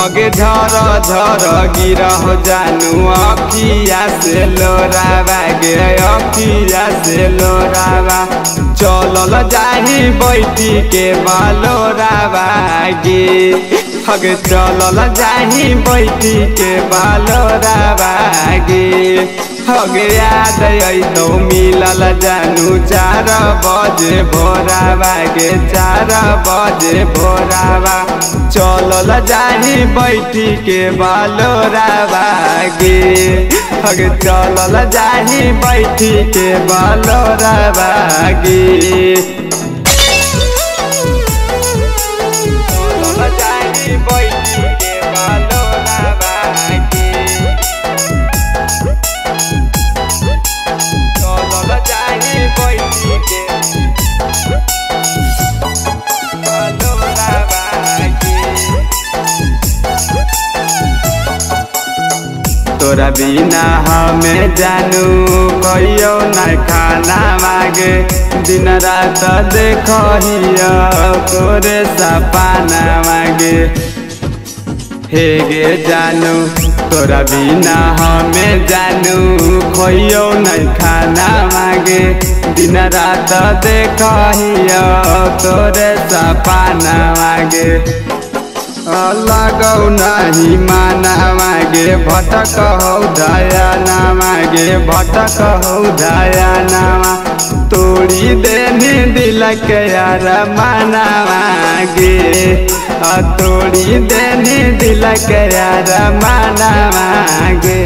अगे झर झर गिरा हो जानू अखिया से लोरावा गे अखिया से लोरावा चलल जाही बैठी के बालोरावा गे अगे चलल जाही बैठी के बालोरावा गे अगे याद तो मिलल जानू 4 बजे भोरावा गे 4 बजे भोरावा चलल जाही बैठी के बालोरावा गे अगे चलल जाही बैठी के बालोरावा गे चलल जाही बैठी के बालोरावा गे चलल जाही बैठी के तोरा बिना हमें जानू कहियो न खाना मांगे दिन रात देखियो तोरे सपना मांगे हे गे जानू तोरा बिना हमें जानू कहियो न खाना मांगे दिन रात देखियो तोरे सपना मांगे लगौ नहीं माना मागे भटक हो दया ना मागे भटक हो दया नामा तोड़ी देनी दिल के यार माना मागे तोड़ी देनी दिल के यार माना मागे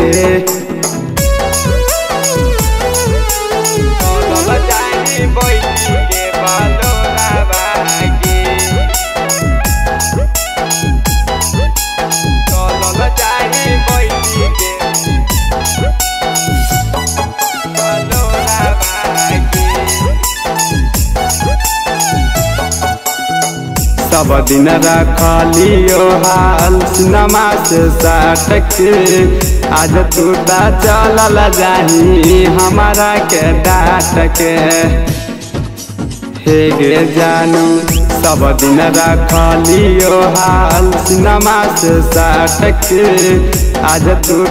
बैठी के बालोरावा गे सब दिन रखलियो हाल सिनेमा से साटके आज तू चलल जाही हमारा के डाट के हे गे जानू सब दिन रखलियो हाल सिनेमा से साटके आज तू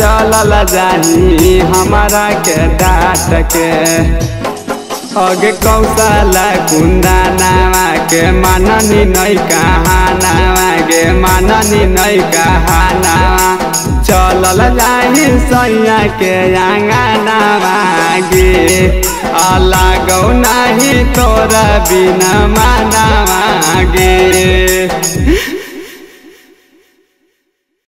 चलल जाही हमारा के डाट के अगे कौशला कुंदा नामा के माननी नहीं कहाना गे माननी नहीं कहाना चलल जाही सैया के आंगना गे अलगौ नहीं तोरा बिना माना गे।